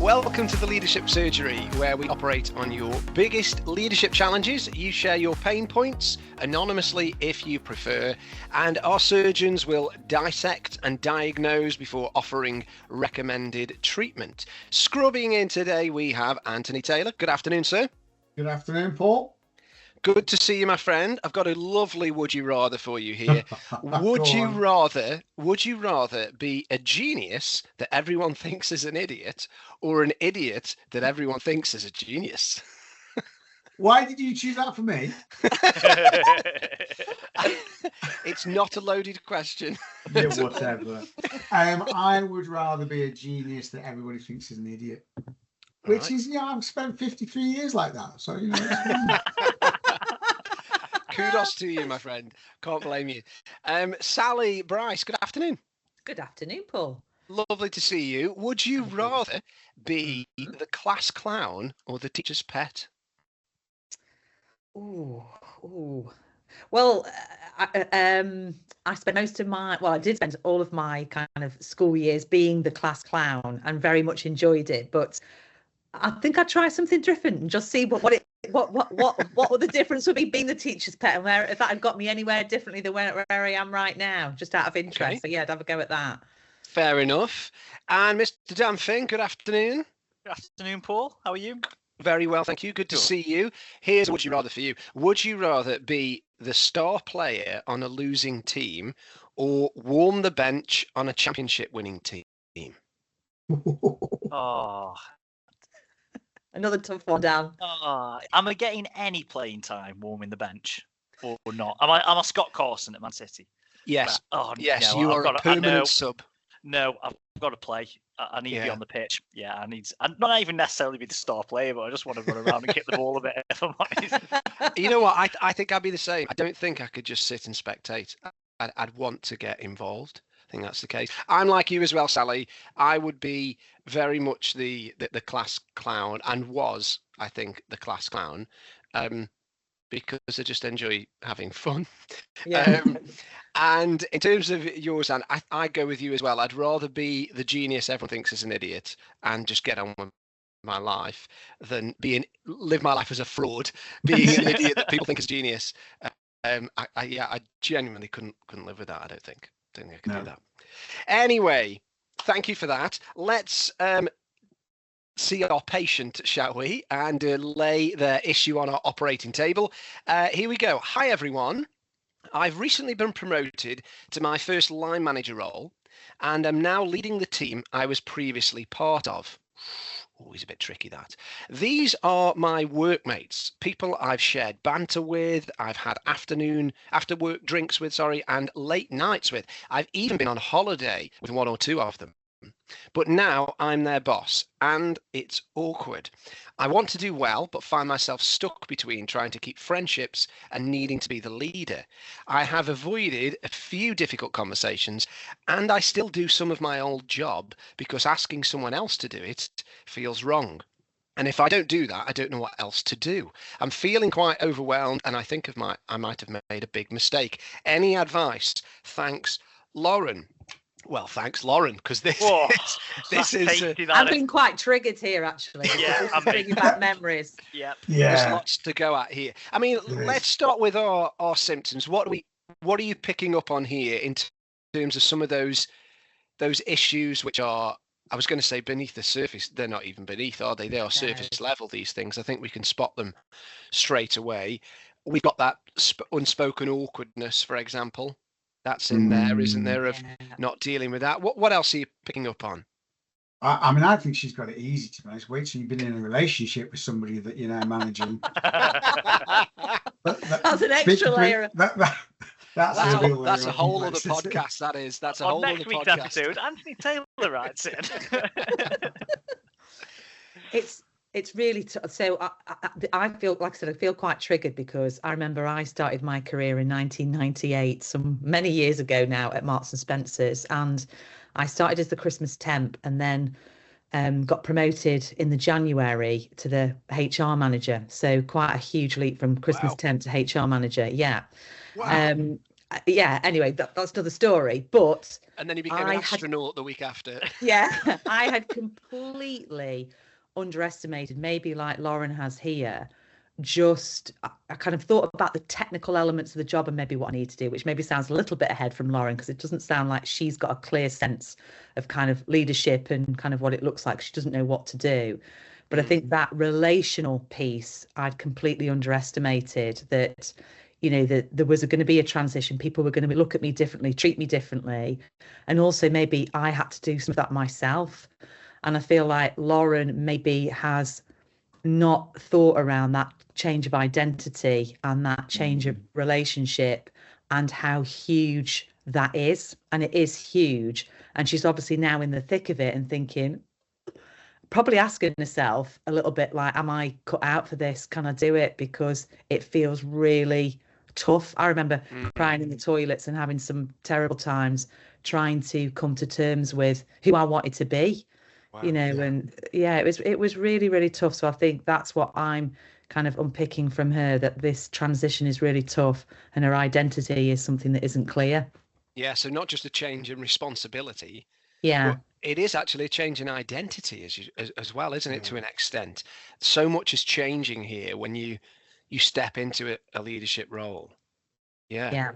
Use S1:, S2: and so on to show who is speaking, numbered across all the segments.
S1: Welcome to the Leadership Surgery, where we operate on your biggest leadership challenges. You share your pain points anonymously if you prefer, and our surgeons will dissect and diagnose before offering recommended treatment. Scrubbing in today, we have Anthony Taylor. Good afternoon, sir.
S2: Good afternoon, Paul.
S1: Good to see you, my friend. I've got a lovely would you rather for you here. Would you rather be a genius that everyone thinks is an idiot, or an idiot that everyone thinks is a genius?
S2: Why did you choose that for me?
S1: It's not a loaded question.
S2: Yeah, whatever. I would rather be a genius that everybody thinks is an idiot. Which is, I've spent 53 years like that. So,
S1: Kudos to you, my friend. Can't blame you. Sally Bryce, good afternoon.
S3: Good afternoon, Paul.
S1: Lovely to see you. Would you rather be the class clown or the teacher's pet?
S3: Ooh. Well, I spent I did spend all of my kind of school years being the class clown and very much enjoyed it. But I think I'd try something different and just see what the difference would be being the teacher's pet, and if that had got me anywhere differently than where I am right now, just out of interest. Okay. So yeah, I'd have a go at that.
S1: Fair enough. And Mr. Dan Finn, good afternoon.
S4: Good afternoon, Paul. How are you?
S1: Very well, thank you. Good to see you. Here's a would you rather for you. Would you rather be the star player on a losing team or warm the bench on a championship winning team?
S4: Oh.
S3: Another tough one, Dan.
S4: Am I getting any playing time warming the bench or not? Am I Scott Carson at Man City?
S1: Yes.
S4: Yes,
S1: no, you are a permanent sub.
S4: No, I've got to play. I need to be on the pitch. Yeah, I'm not even necessarily be the star player, but I just want to run around and kick the ball a bit, if I'm honest.
S1: You know what? I think I'd be the same. I don't think I could just sit and spectate. I'd want to get involved. I think that's the case. I'm like you as well, Sally. I would be very much the class clown, and was, I think, the class clown, because I just enjoy having fun.
S3: Yeah.
S1: And in terms of yours, and I go with you as well. I'd rather be the genius everyone thinks is an idiot and just get on with my life than live my life as a fraud, being an idiot that people think is genius. I genuinely couldn't live with that. I don't think I could do that. Anyway, thank you for that. Let's see our patient, shall we, and lay their issue on our operating table. Here we go. Hi, everyone. I've recently been promoted to my first line manager role, and am now leading the team I was previously part of. Always a bit tricky, that. These are my workmates, people I've shared banter with, I've had after work drinks with, and late nights with. I've even been on holiday with one or two of them. But now I'm their boss, and it's awkward. I want to do well, but find myself stuck between trying to keep friendships and needing to be the leader. I have avoided a few difficult conversations, and I still do some of my old job because asking someone else to do it feels wrong. And if I don't do that, I don't know what else to do. I'm feeling quite overwhelmed, and I think I might have made a big mistake. Any advice? Thanks, Lauren. Well, thanks, Lauren, because this is.
S3: I've been quite triggered here, actually.
S4: Yeah,
S3: I'm bringing back memories.
S4: Yeah.
S1: There's lots to go at here. I mean, let's start with our symptoms. What are you picking up on here in terms of some of those issues which are, I was going to say beneath the surface. They're not even beneath, are they? They are surface level, these things. I think we can spot them straight away. We've got that unspoken awkwardness, for example. That's in there, isn't there, of not dealing with that. What else are you picking up on?
S2: I mean, I think she's got it easy, to be honest. Wait till you've been in a relationship with somebody that you're now managing.
S3: That's an extra layer.
S2: That's
S1: a whole other podcast. That is. That's a whole other podcast.
S4: Next week's episode, Anthony Taylor writes it.
S3: It's really so. I feel, like I said, I feel quite triggered because I remember I started my career in 1998, some many years ago now, at Marks and Spencer's, and I started as the Christmas temp, and then got promoted in the January to the HR manager. So quite a huge leap from Christmas temp to HR manager. Yeah.
S1: Wow.
S3: yeah, anyway, that's another story. But
S1: and then you became an astronaut the week after.
S3: Yeah, I had completely underestimated, maybe like Lauren has here, I kind of thought about the technical elements of the job and maybe what I need to do, which maybe sounds a little bit ahead from Lauren, because it doesn't sound like she's got a clear sense of kind of leadership and kind of what it looks like. She doesn't know what to do. But I think that relational piece I'd completely underestimated, that, you know, that there was going to be a transition. People were going to look at me differently, treat me differently. And also maybe I had to do some of that myself. And I feel like Lauren maybe has not thought around that change of identity and that change of relationship and how huge that is. And it is huge. And she's obviously now in the thick of it and thinking, probably asking herself a little bit like, am I cut out for this? Can I do it? Because it feels really tough. I remember crying in the toilets and having some terrible times trying to come to terms with who I wanted to be. Wow, you know, and it was really, really tough. So I think that's what I'm kind of unpicking from her, that this transition is really tough and her identity is something that isn't clear.
S1: Yeah, so not just a change in responsibility.
S3: Yeah.
S1: But it is actually a change in identity as well, isn't it, to an extent? So much is changing here when you step into a leadership role. Yeah.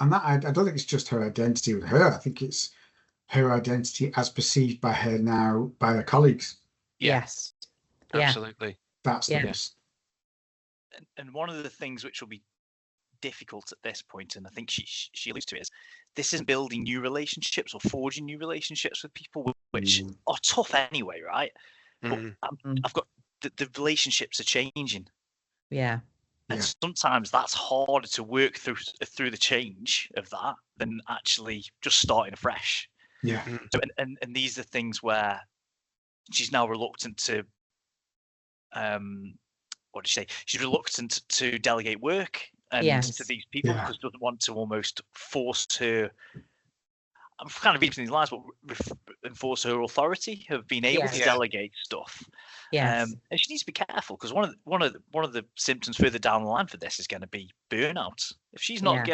S2: And that, I don't think it's just her identity with her. I think it's her identity as perceived by her now by her colleagues.
S3: Yes.
S1: Absolutely.
S2: That's the
S4: and one of the things which will be difficult at this point, and I think she alludes to it, is this is building new relationships or forging new relationships with people, which are tough anyway, right? But I've got the relationships are changing.
S3: Yeah.
S4: And sometimes that's harder to work through the change of that than actually just starting afresh.
S2: Yeah.
S4: So, and these are things where she's now reluctant to what did she say? She's reluctant to delegate work and to these people because she doesn't want to almost force her. I'm kind of reading between these lines, but enforce her authority of being able to delegate stuff.
S3: Yes.
S4: And she needs to be careful, because one of the symptoms further down the line for this is going to be burnout. If she's not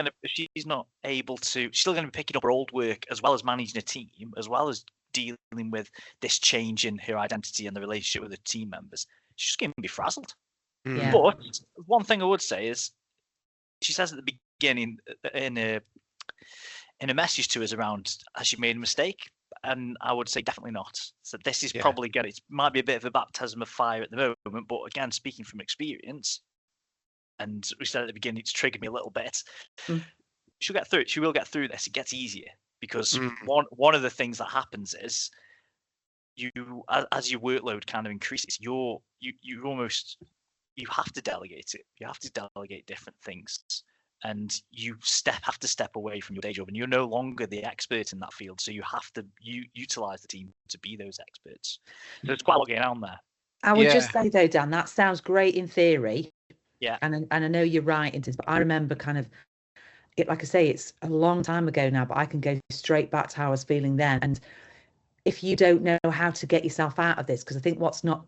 S4: able to, she's still going to be picking up her old work as well as managing a team, as well as dealing with this change in her identity and the relationship with her team members. She's just going to be frazzled.
S3: Yeah.
S4: But one thing I would say is, she says at the beginning in a message to us around, has she made a mistake? And I would say definitely not. So this is probably good. It might be a bit of a baptism of fire at the moment, but again, speaking from experience, and we said at the beginning, it's triggered me a little bit. She'll get through it. She will get through this. It gets easier because one of the things that happens is you, as your workload kind of increases, you have to delegate it. You have to delegate different things. And you have to step away from your day job, and you're no longer the expert in that field. So you have to utilize the team to be those experts. So there's quite a lot going on there.
S3: I would just say though, Dan, that sounds great in theory.
S4: Yeah.
S3: And I know you're right in this, but I remember kind of it, like I say, it's a long time ago now, but I can go straight back to how I was feeling then. And if you don't know how to get yourself out of this, because I think what's not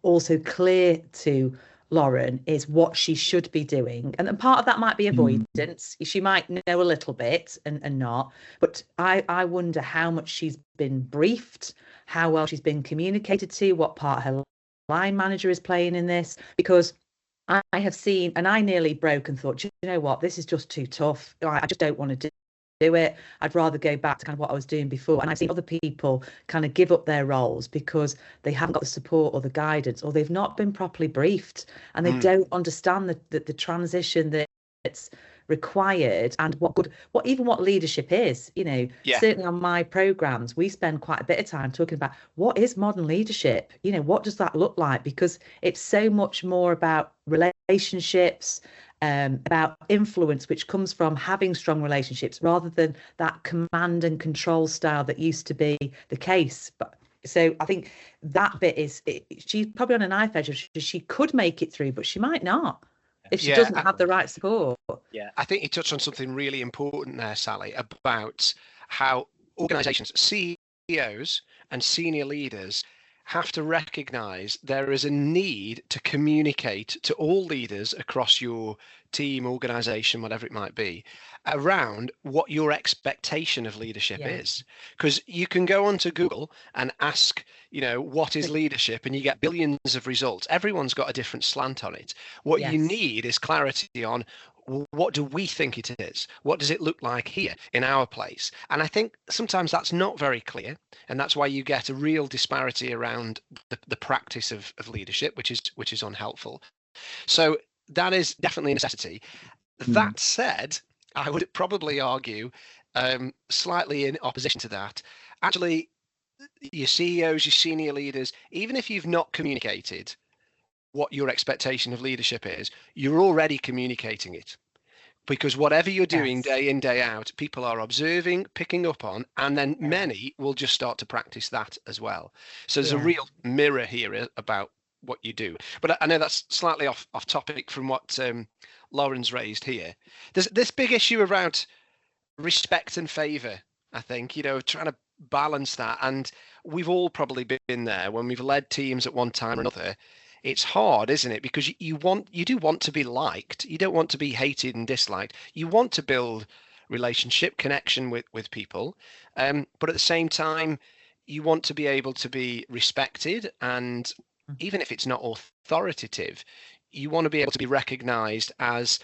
S3: also clear to Lauren is what she should be doing, and then part of that might be avoidance. She might know a little bit and not, but I wonder how much she's been briefed, how well she's been communicated to, what part her line manager is playing in this, because I have seen, and I nearly broke and thought, you know what, this is just too tough. I just don't want to do it. I'd rather go back to kind of what I was doing before. And I've seen other people kind of give up their roles because they haven't got the support or the guidance, or they've not been properly briefed, and they don't understand the transition that's required, and what leadership is. You know, certainly on my programs, we spend quite a bit of time talking about what is modern leadership. You know, what does that look like? Because it's so much more about relationships, about influence, which comes from having strong relationships rather than that command and control style that used to be the case. But so I think that bit she's probably on a knife edge. She could make it through, but she might not if she doesn't have the right support.
S1: Yeah, I think you touched on something really important there, Sally, about how organizations, CEOs and senior leaders have to recognize there is a need to communicate to all leaders across your team, organization, whatever it might be, around what your expectation of leadership is, because you can go onto Google and ask, what is leadership, and you get billions of results. Everyone's got a different slant on it. What you need is clarity on, what do we think it is? What does it look like here in our place? And I think sometimes that's not very clear, and that's why you get a real disparity around the practice of leadership, which is unhelpful. So that is definitely a necessity. That said, I would probably argue, slightly in opposition to that, actually, your CEOs, your senior leaders, even if you've not communicated what your expectation of leadership is, you're already communicating it. Because whatever you're doing day in, day out, people are observing, picking up on, and then many will just start to practice that as well. So there's a real mirror here about what you do. But I know that's slightly off topic from what Lauren's raised here. There's this big issue around respect and favour, I think, trying to balance that. And we've all probably been there when we've led teams at one time or another. It's hard, isn't it? Because you do want to be liked. You don't want to be hated and disliked. You want to build relationship, connection with people. But at the same time, you want to be able to be respected. And even if it's not authoritative, you want to be able to be recognized as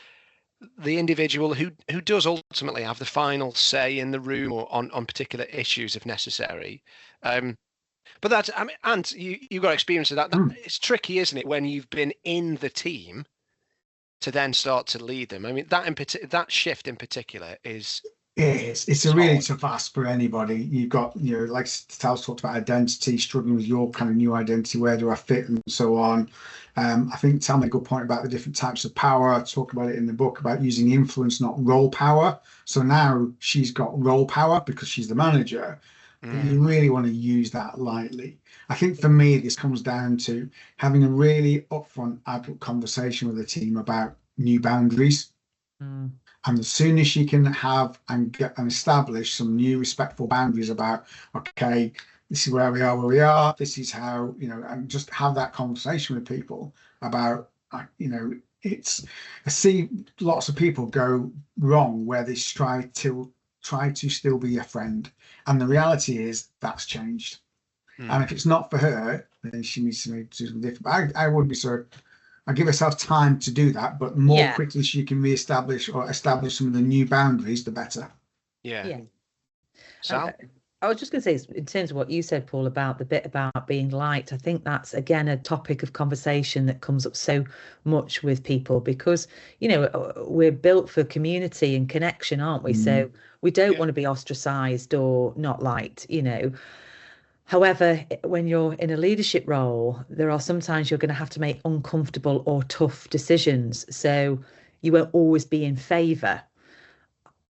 S1: the individual who does ultimately have the final say in the room or on particular issues if necessary. But that's, and you've got experience of that. It's tricky, isn't it, when you've been in the team to then start to lead them? I mean, that shift in particular is.
S2: It's a really tough ask for anybody. You've got, like Tal's talked about identity, struggling with your kind of new identity, where do I fit and so on. I think Tal made a good point about the different types of power. I talk about it in the book about using influence, not role power. So now she's got role power because she's the manager. But you really want to use that lightly. I think for me, this comes down to having a really upfront adult conversation with the team about new boundaries. And as soon as you can have and establish some new respectful boundaries about, okay, this is where we are, this is how, and just have that conversation with people about, I see lots of people go wrong where they try to still be a friend. And the reality is that's changed. And if it's not for her, then she needs to do something different. I would be I give herself time to do that, but more quickly she can establish some of the new boundaries, the better.
S1: Yeah. Sal?
S3: I was just going to say, in terms of what you said, Paul, about the bit about being liked, I think that's, again, a topic of conversation that comes up so much with people because, we're built for community and connection, aren't we? So we don't want to be ostracized or not liked, However, when you're in a leadership role, there are sometimes you're going to have to make uncomfortable or tough decisions. So you won't always be in favour.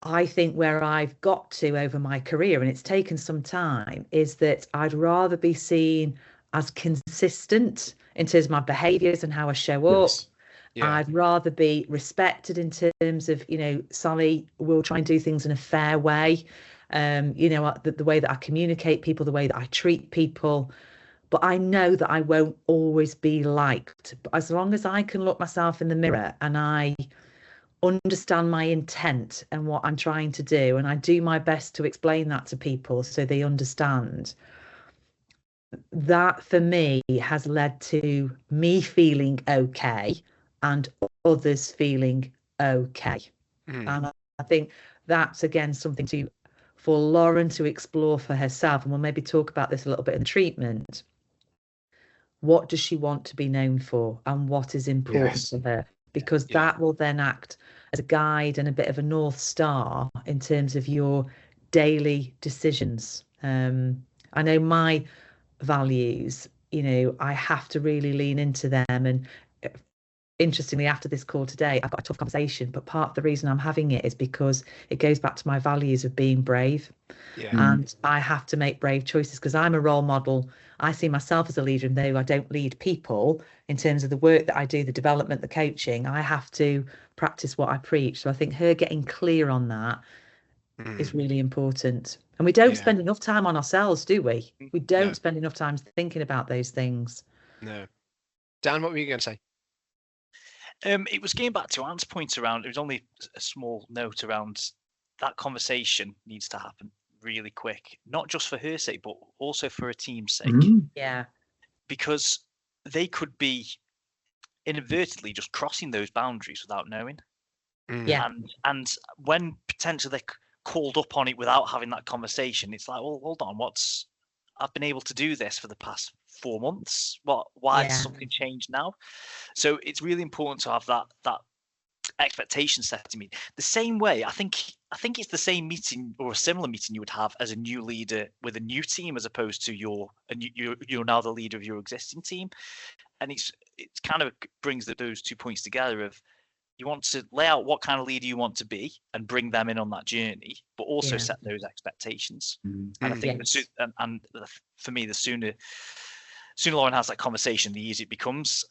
S3: I think where I've got to over my career, and it's taken some time, is that I'd rather be seen as consistent in terms of my behaviours and how I show up. I'd rather be respected in terms of, Sally will try and do things in a fair way. The way that I communicate people, the way that I treat people. But I know that I won't always be liked. But as long as I can look myself in the mirror and I understand my intent and what I'm trying to do, and I do my best to explain that to people so they understand, that for me has led to me feeling okay and others feeling okay. And I think that's, again, something for Lauren to explore for herself, and we'll maybe talk about this a little bit in treatment. What does she want to be known for, and what is important to her? Because that will then act as a guide and a bit of a North Star in terms of your daily decisions. I know my values, I have to really lean into them. And interestingly, after this call today, I've got a tough conversation, but part of the reason I'm having it is because it goes back to my values of being brave. And I have to make brave choices because I'm a role model. I see myself as a leader, and though I don't lead people in terms of the work that I do, the development, the coaching, I have to practice what I preach. So I think her getting clear on that is really important. And we don't spend enough time on ourselves, do we? We don't spend enough time thinking about those things.
S1: No. Dan, what were you going to say?
S4: It was getting back to Anne's point around, it was only a small note around that conversation needs to happen really quick, not just for her sake, but also for a team's sake.
S3: Yeah.
S4: Because they could be inadvertently just crossing those boundaries without knowing.
S3: Yeah.
S4: And when potentially they're called up on it without having that conversation, it's like, well, hold on, I've been able to do this for the past 4 months. Why has something changed now? So it's really important to have that expectation setting meeting. The same way, I think it's the same meeting or a similar meeting you would have as a new leader with a new team, as opposed to you're now the leader of your existing team. And it's kind of brings those 2 points together of, you want to lay out what kind of leader you want to be and bring them in on that journey, but also set those expectations. And I think and for me, the sooner Lauren has that conversation, the easier it becomes.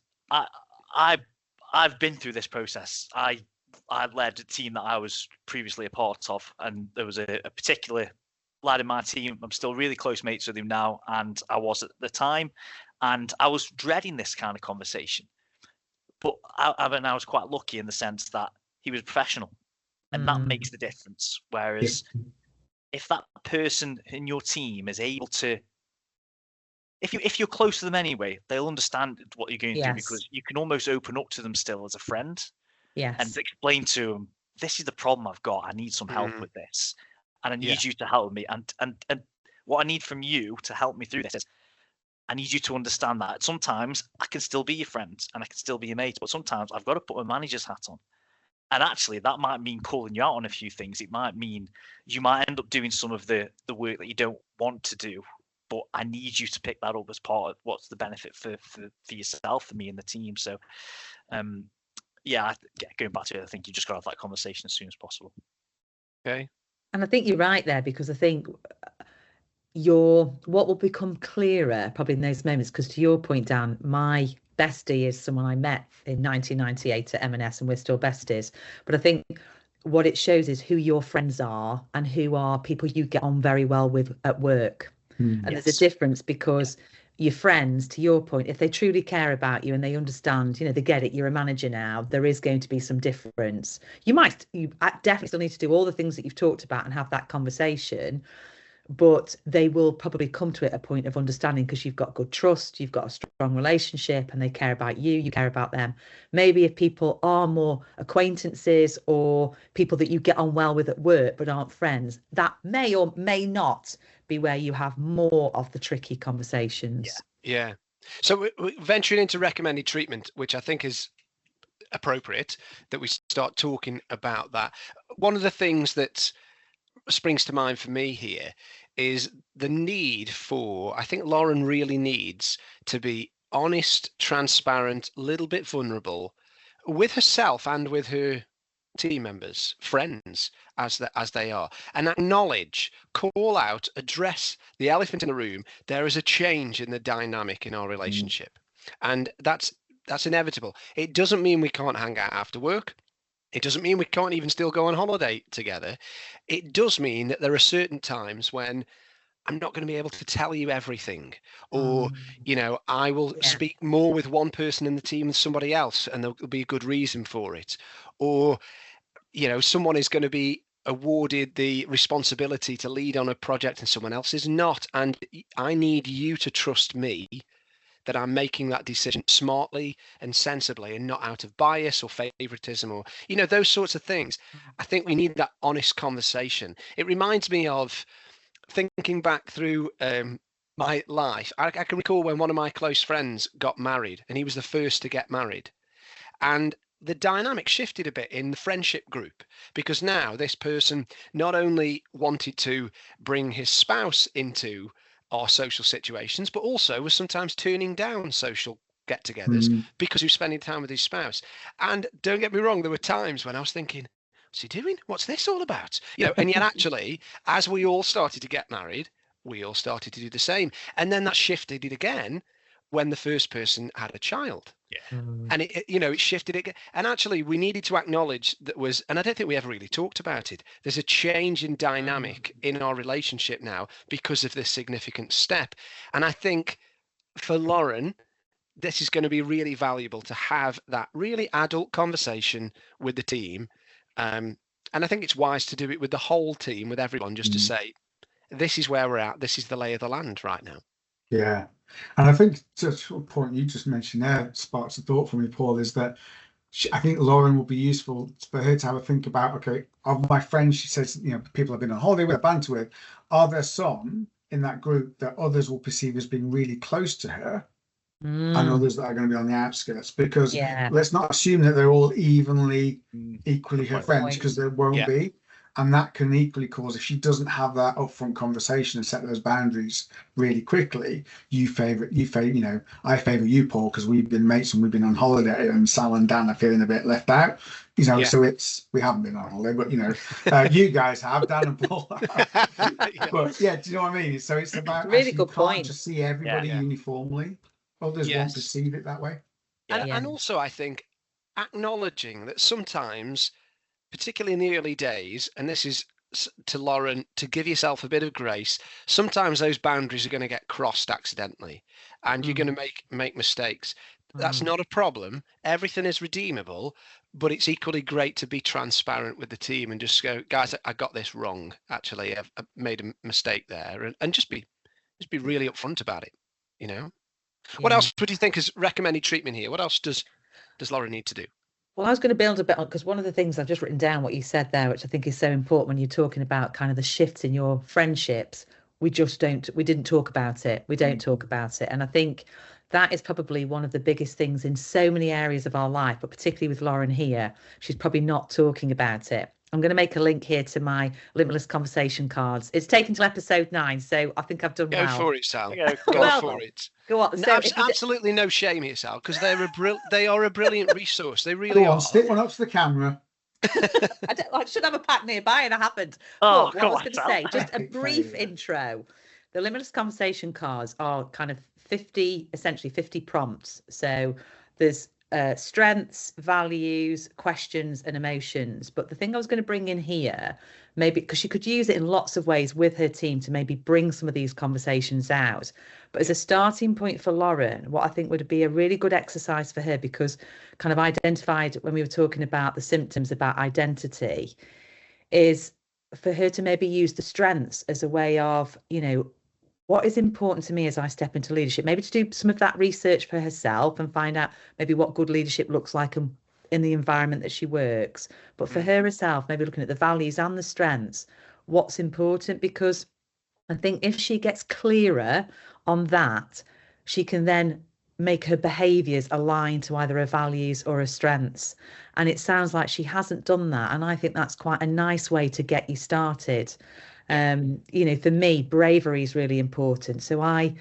S4: I've been through this process. I led a team that I was previously a part of, and there was a particular lad in my team. I'm still really close mates with him now, and I was at the time, and I was dreading this kind of conversation. But I was quite lucky in the sense that he was professional, and that makes the difference. Whereas if that person in your team is able to, if you're close to them anyway, they'll understand what you're going through, because you can almost open up to them still as a friend, and explain to them, this is the problem I've got. I need some help with this, and I need you to help me. And what I need from you to help me through this is, I need you to understand that sometimes I can still be your friend and I can still be your mate, but sometimes I've got to put my manager's hat on. And actually, that might mean calling you out on a few things. It might mean you might end up doing some of the work that you don't want to do, but I need you to pick that up as part of what's the benefit for yourself, for me and the team. So, going back to it, I think you just got to have that conversation as soon as possible.
S1: Okay.
S3: And I think you're right there, because I think what will become clearer probably in those moments, because to your point, Dan, my bestie is someone I met in 1998 at M&S, and we're still besties. But I think what it shows is who your friends are and who are people you get on very well with at work. And there's a difference, because your friends, to your point, if they truly care about you and they understand, they get it, you're a manager now, there is going to be some difference. You definitely still need to do all the things that you've talked about and have that conversation, but they will probably come to it a point of understanding, because you've got good trust, you've got a strong relationship, and they care about you, you care about them. Maybe if people are more acquaintances or people that you get on well with at work but aren't friends, that may or may not be where you have more of the tricky conversations.
S1: Yeah. So we're venturing into recommended treatment, which I think is appropriate that we start talking about that. One of the things that springs to mind for me here is the need for, I think Lauren really needs to be honest, transparent, a little bit vulnerable with herself and with her team members, friends, as they are, and acknowledge, call out, address the elephant in the room. There is a change in the dynamic in our relationship, and that's inevitable. It doesn't mean we can't hang out after work. It doesn't mean we can't even still go on holiday together. It does mean that there are certain times when I'm not going to be able to tell you everything, or, I will speak more with one person in the team than somebody else, and there'll be a good reason for it. Or, someone is going to be awarded the responsibility to lead on a project and someone else is not. And I need you to trust me that I'm making that decision smartly and sensibly, and not out of bias or favoritism or, those sorts of things. I think we need that honest conversation. It reminds me of thinking back through my life. I can recall when one of my close friends got married, and he was the first to get married. And the dynamic shifted a bit in the friendship group, because now this person not only wanted to bring his spouse into our social situations, but also was sometimes turning down social get-togethers because he was spending time with his spouse. And don't get me wrong, there were times when I was thinking, what's he doing? What's this all about? And yet actually, as we all started to get married, we all started to do the same. And then that shifted it again when the first person had a child. And it shifted it. And actually, we needed to acknowledge that was, and I don't think we ever really talked about it, there's a change in dynamic in our relationship now because of this significant step. And I think for Lauren, this is going to be really valuable to have that really adult conversation with the team. And I think it's wise to do it with the whole team, with everyone, just to say, this is where we're at. This is the lay of the land right now.
S2: Yeah. And I think to a point you just mentioned there, sparks a thought for me, Paul, is that I think Lauren will be useful for her to have a think about, okay, of my friends, she says, people have been on holiday with, banter with, are there some in that group that others will perceive as being really close to her and others that are going to be on the outskirts? Because let's not assume that they're all equally her friends, because there won't be. And that can equally cause, if she doesn't have that upfront conversation and set those boundaries really quickly, I favour you, Paul, because we've been mates and we've been on holiday, and Sal and Dan are feeling a bit left out. So we haven't been on holiday, but you guys have, Dan and Paul have. But do you know what I mean? So it's about
S3: really good point.
S2: To see everybody uniformly. Others won't perceive it that way.
S1: And also, I think acknowledging that sometimes, particularly in the early days, and this is to Lauren, to give yourself a bit of grace, sometimes those boundaries are going to get crossed accidentally, and you're going to make mistakes. That's not a problem. Everything is redeemable, but it's equally great to be transparent with the team and just go, guys, I got this wrong. Actually, I've made a mistake there, and just be really upfront about it. What else would you think is recommended treatment here? What else does Lauren need to do?
S3: Well, I was going to build a bit on, because one of the things I've just written down, what you said there, which I think is so important when you're talking about kind of the shifts in your friendships, we didn't talk about it. We don't talk about it. And I think that is probably one of the biggest things in so many areas of our life, but particularly with Lauren here, she's probably not talking about it. I'm going to make a link here to my Limitless Conversation cards. It's taken till episode 9, so I think I've done well.
S1: Go for it, Sal. Go for it.
S3: Go on.
S1: So absolutely no shame here, Sal, because they are a brilliant resource. They really are.
S2: Stick one up to the camera.
S3: I should have a pack nearby, and I haven't.
S4: Oh,
S3: what I was going to say, just a brief intro. The Limitless Conversation cards are kind of 50 prompts. So there's strengths, values, questions, and emotions. But the thing I was going to bring in here, maybe because she could use it in lots of ways with her team to maybe bring some of these conversations out. But as a starting point for Lauren, what I think would be a really good exercise for her, because kind of identified when we were talking about the symptoms about identity, is for her to maybe use the strengths as a way of, what is important to me as I step into leadership, maybe to do some of that research for herself and find out maybe what good leadership looks like in the environment that she works. But for her herself, maybe looking at the values and the strengths, what's important, because I think if she gets clearer on that, she can then make her behaviours align to either her values or her strengths. And it sounds like she hasn't done that. And I think that's quite a nice way to get you started. For me, bravery is really important. So I,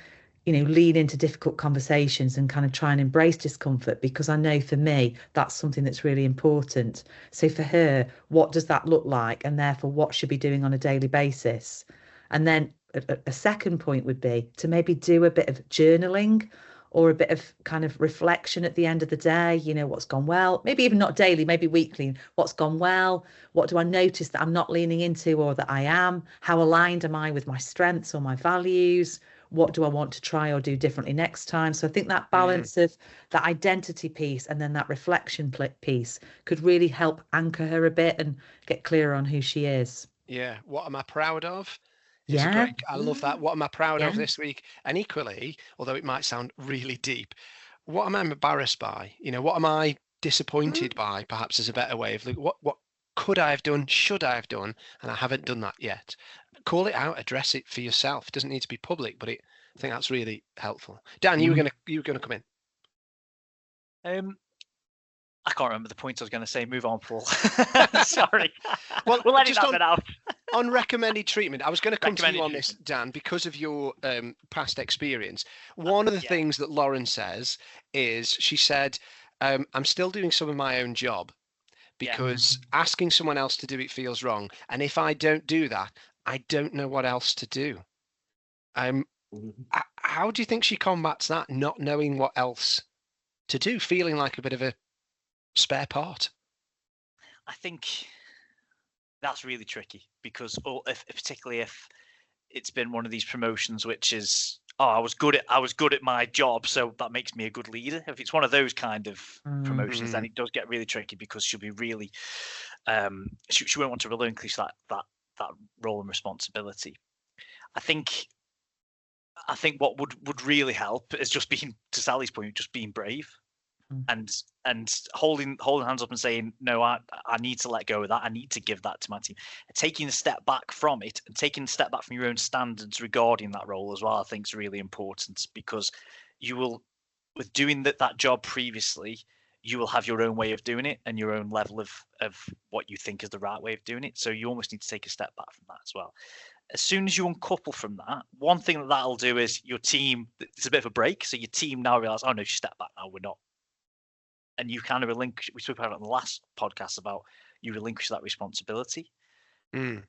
S3: lean into difficult conversations and kind of try and embrace discomfort, because I know for me, that's something that's really important. So for her, what does that look like? And therefore, what should be doing on a daily basis? And then a second point would be to maybe do a bit of journaling or a bit of kind of reflection at the end of the day, what's gone well, maybe even not daily, maybe weekly, what's gone well, what do I notice that I'm not leaning into or that I am, how aligned am I with my strengths or my values, what do I want to try or do differently next time? So I think that balance of that identity piece and then that reflection piece could really help anchor her a bit and get clearer on who she is.
S1: Yeah. What am I proud of? I love that. What am I proud of this week? And equally, although it might sound really deep, what am I embarrassed by? What am I disappointed by? Perhaps is a better way of looking. What could I have done? Should I have done? And I haven't done that yet. Call it out. Address it for yourself. It doesn't need to be public, but I think that's really helpful. Dan, you were gonna come in.
S4: I can't remember the point I was going to say. Move on, Paul. Sorry.
S1: Well,
S4: we'll edit that bit out.
S1: On recommended treatment, I was going to come to you on this, Dan, because of your past experience. One of the things that Lauren says is, she said, I'm still doing some of my own job because asking someone else to do it feels wrong. And if I don't do that, I don't know what else to do. How do you think she combats that, not knowing what else to do, feeling like a bit of a spare part?
S4: I think that's really tricky, because particularly if it's been one of these promotions which is, I was good at my job, so that makes me a good leader. If it's one of those kind of promotions, then it does get really tricky, because she'll be really she won't want to relinquish that role and responsibility. I think what would really help is just being, to Sally's point, just being brave and holding hands up and saying, no, I need to let go of that. I need to give that to my team. Taking a step back from it and taking a step back from your own standards regarding that role as well, I think is really important, because you will, with doing that job previously, you will have your own way of doing it and your own level of what you think is the right way of doing it. So you almost need to take a step back from that as well. As soon as you uncouple from that, one thing that'll do is your team, it's a bit of a break. So your team now realize, oh no, she stepped back now, we're not. And you kind of relinquish, we spoke about it on the last podcast about you relinquish that responsibility. The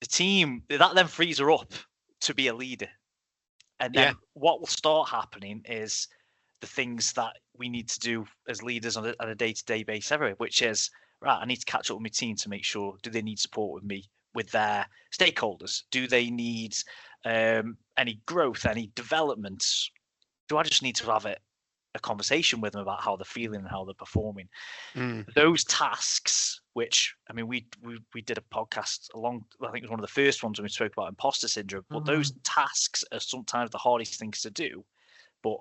S4: team, that then frees her up to be a leader. And then what will start happening is the things that we need to do as leaders on a day-to-day basis everywhere, which is, right, I need to catch up with my team to make sure, do they need support with me, with their stakeholders? Do they need any growth, any development? Do I just need to have a conversation with them about how they're feeling and how they're performing? Those tasks, which, I mean, we did a podcast I think it was one of the first ones when we spoke about imposter syndrome, but those tasks are sometimes the hardest things to do, but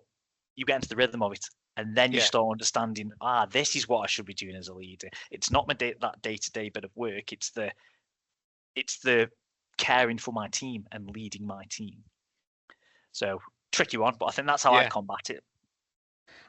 S4: you get into the rhythm of it, and then you start understanding, this is what I should be doing as a leader. It's not that day-to-day bit of work, it's the caring for my team and leading my team. So tricky one, but I think that's how I combat it.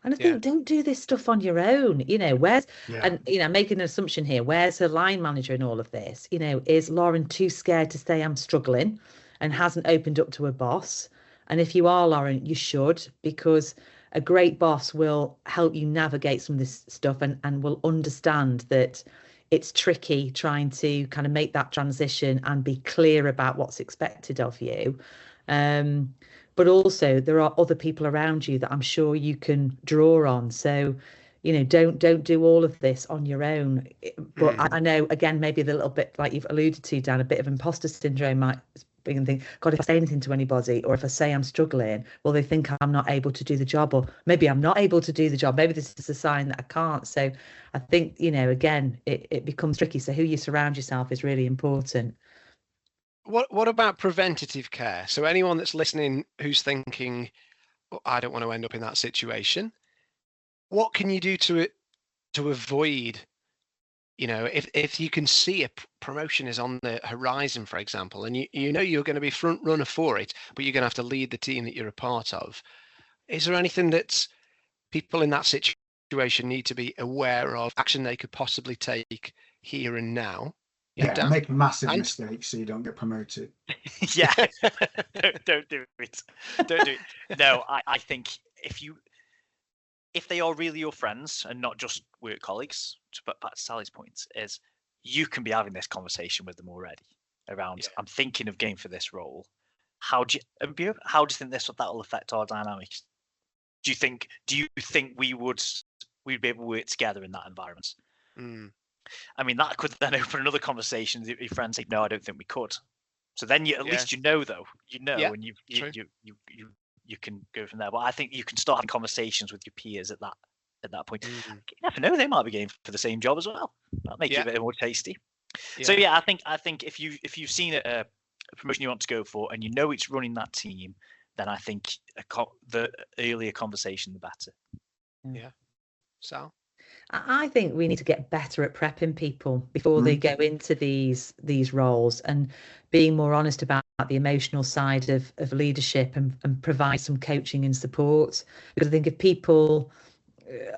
S3: And I think don't do this stuff on your own. And making an assumption here, where's her line manager in all of this? Is Lauren too scared to say I'm struggling and hasn't opened up to her boss? And if you are, Lauren, you should, because a great boss will help you navigate some of this stuff and will understand that it's tricky trying to kind of make that transition and be clear about what's expected of you. But also there are other people around you that I'm sure you can draw on. So, don't do all of this on your own. But I know, again, maybe a little bit like you've alluded to, Dan, a bit of imposter syndrome might be and think, God, if I say anything to anybody, or if I say I'm struggling, well, they think I'm not able to do the job, or maybe I'm not able to do the job. Maybe this is a sign that I can't. So I think, again, it becomes tricky. So who you surround yourself is really important.
S1: What about preventative care? So anyone that's listening who's thinking, I don't want to end up in that situation, what can you do to avoid, if you can see a promotion is on the horizon, for example, and you're going to be front runner for it, but you're going to have to lead the team that you're a part of. Is there anything that people in that situation need to be aware of, action they could possibly take here and now?
S2: Make a massive mistake so you don't get promoted.
S4: Don't do it. Don't do it. No, I think if they are really your friends and not just work colleagues, but back to Sally's point, is you can be having this conversation with them already around, I'm thinking of going for this role. How do you think that will affect our dynamics? Do you think we'd be able to work together in that environment? I mean, that could then open another conversation. Your friends say, no, I don't think we could. So then at least and you can go from there. But I think you can start having conversations with your peers at that point. You never know, they might be going for the same job as well. That'll make it a bit more tasty. So I think if you've seen a promotion you want to go for and it's running that team, then I think the earlier conversation, the better.
S1: Yeah. Sal?
S3: I think we need to get better at prepping people before they go into these roles, and being more honest about the emotional side of leadership and provide some coaching and support. Because I think if people,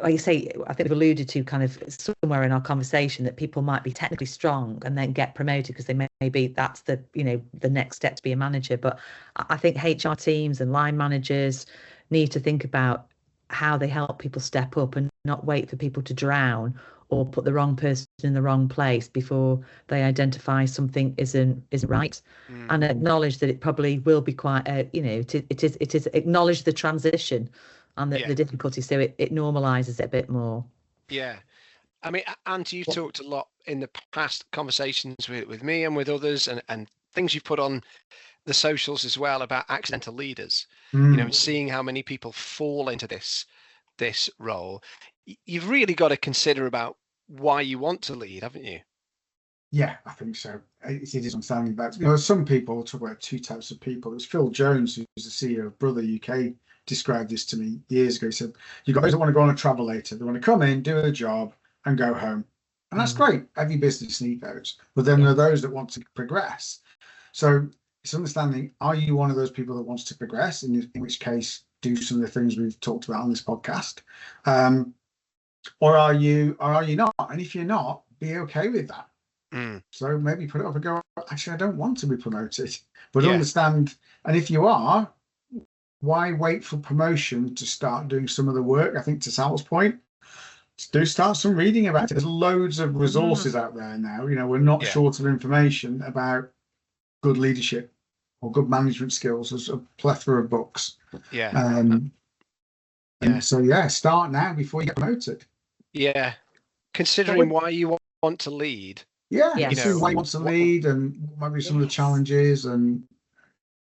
S3: like you say, I think we've alluded to kind of somewhere in our conversation that people might be technically strong and then get promoted because they maybe that's the next step to be a manager. But I think HR teams and line managers need to think about how they help people step up and not wait for people to drown or put the wrong person in the wrong place before they identify something isn't right, and acknowledge that it probably will be quite it is acknowledge the transition and the difficulty, so it normalizes it a bit more.
S1: I mean, and you've talked a lot in the past conversations with me and with others, and things you've put on the socials as well about accidental leaders, seeing how many people fall into this role. You've really got to consider about why you want to lead, haven't you?
S2: Yeah, I think so. It is understanding that, some people talk about two types of people. It was Phil Jones, who's the CEO of Brother UK, described this to me years ago. He said, you guys don't want to go on a travel later. They want to come in, do a job and go home. And that's great. Every business needs those. But then there are those that want to progress. So it's understanding, are you one of those people that wants to progress? In which case, do some of the things we've talked about on this podcast. Or are you not? And if you're not, be okay with that. So maybe put it up and go, actually, I don't want to be promoted, but understand. And if you are, why wait for promotion to start doing some of the work? I think to Sal's point, do start some reading about it. There's loads of resources out there now. We're not short of information about good leadership or good management skills. There's a plethora of books. And so start now before you get promoted.
S1: Considering why you want to lead.
S2: Why you want to lead and maybe some of the challenges and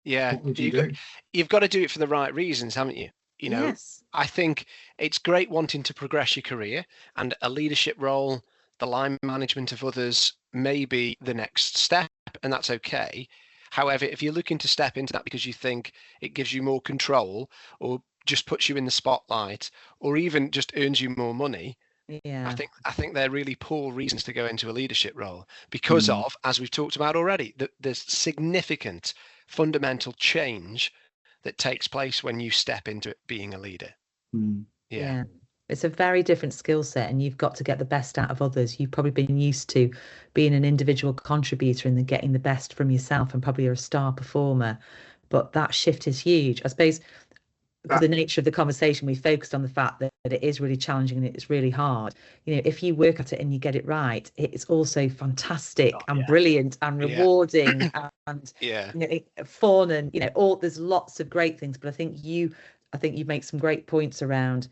S1: you've got to do it for the right reasons, haven't you? I think it's great wanting to progress your career, and a leadership role, the line management of others may be the next step, and that's okay. However, if you're looking to step into that because you think it gives you more control or just puts you in the spotlight or even just earns you more money, I think they're really poor reasons to go into a leadership role because of, as we've talked about already, there's significant fundamental change that takes place when you step into it being a leader.
S3: It's a very different skill set, and you've got to get the best out of others. You've probably been used to being an individual contributor and then getting the best from yourself, and probably you're a star performer, but that shift is huge. I suppose the nature of the conversation, we focused on the fact that it is really challenging and it's really hard. If you work at it and you get it right, it's also fantastic and brilliant and rewarding and fun and all. There's lots of great things, but I think you make some great points around,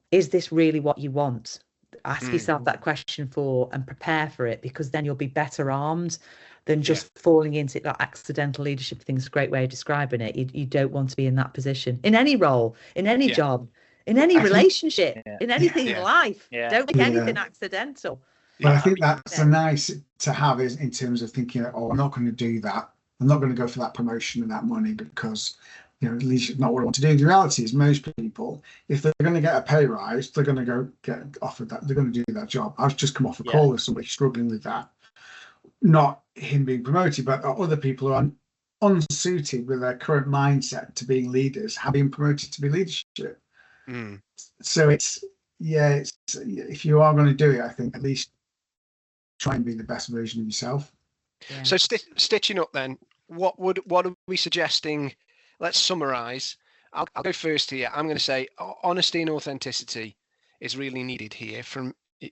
S3: is this really what you want? Ask yourself that question and prepare for it, because then you'll be better armed than just falling into that accidental leadership thing. Is a great way of describing it. You don't want to be in that position in any role, in any job, in any relationship, in anything in life. Don't make anything accidental.
S2: But I think that's a nice to have, is in terms of thinking, I'm not going to do that. I'm not going to go for that promotion and that money because leadership is not what I want to do. The reality is most people, if they're going to get a pay rise, they're going to go get offered that. They're going to do that job. I've just come off a call with somebody struggling with that. Not him being promoted, but other people who are unsuited with their current mindset to being leaders, have been promoted to be leadership. So it's if you are going to do it, I think at least try and be the best version of yourself.
S1: So stitching up then, what are we suggesting? Let's summarize. I'll go first here. I'm going to say honesty and authenticity is really needed here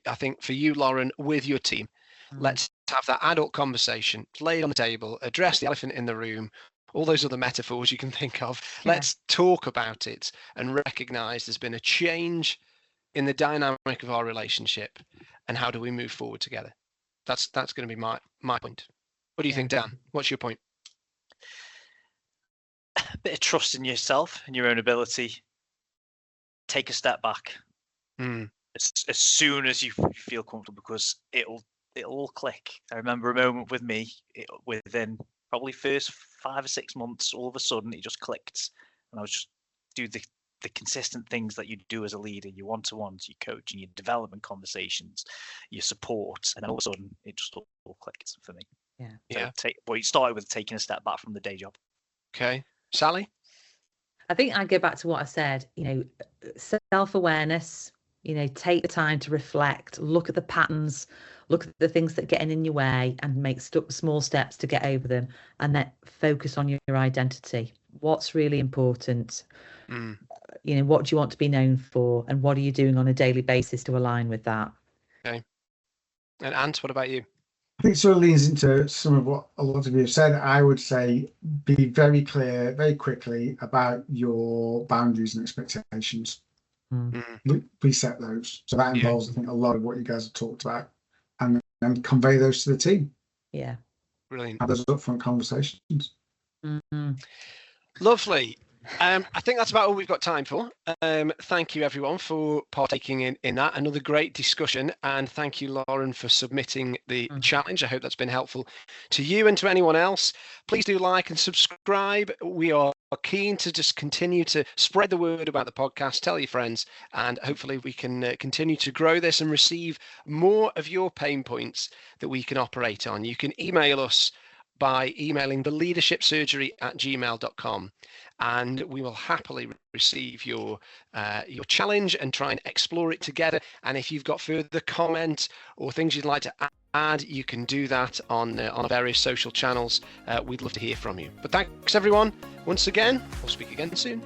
S1: I think for you, Lauren, with your team. Let's have that adult conversation, lay it on the table, address the elephant in the room, all those other metaphors you can think of. Let's talk about it and recognize there's been a change in the dynamic of our relationship, and how do we move forward together? That's going to be my point. What do you think, Dan? What's your point?
S4: A bit of trust in yourself and your own ability. Take a step back as soon as you feel comfortable, because it'll all click. I remember a moment with me within probably first 5 or 6 months. All of a sudden, it just clicked, and I was just do the consistent things that you do as a leader: your one-to-ones, your coaching, your development conversations, your support, and then all of a sudden, it just all clicked for me. You started with taking a step back from the day job.
S1: Okay. Sally?
S3: I think I go back to what I said, self-awareness, take the time to reflect, look at the patterns, look at the things that are getting in your way, and make small steps to get over them, and then focus on your identity. What's really important? What do you want to be known for, and what are you doing on a daily basis to align with that?
S1: Okay. And Ant, what about you?
S2: I think it sort of leans into some of what a lot of you have said. I would say be very clear, very quickly about your boundaries and expectations. Reset those. So that involves, I think, a lot of what you guys have talked about, and convey those to the team.
S1: Brilliant.
S2: Have those upfront conversations.
S1: Lovely. I think that's about all we've got time for. Thank you, everyone, for partaking in that. Another great discussion. And thank you, Lauren, for submitting the challenge. I hope that's been helpful to you and to anyone else. Please do like and subscribe. We are keen to just continue to spread the word about the podcast, tell your friends, and hopefully we can continue to grow this and receive more of your pain points that we can operate on. You can email us by emailing TheLeadershipSurgery@gmail.com, and we will happily receive your challenge and try and explore it together. And if you've got further comment or things you'd like to add, you can do that on various social channels. We'd love to hear from you. But thanks, everyone. Once again, we'll speak again soon.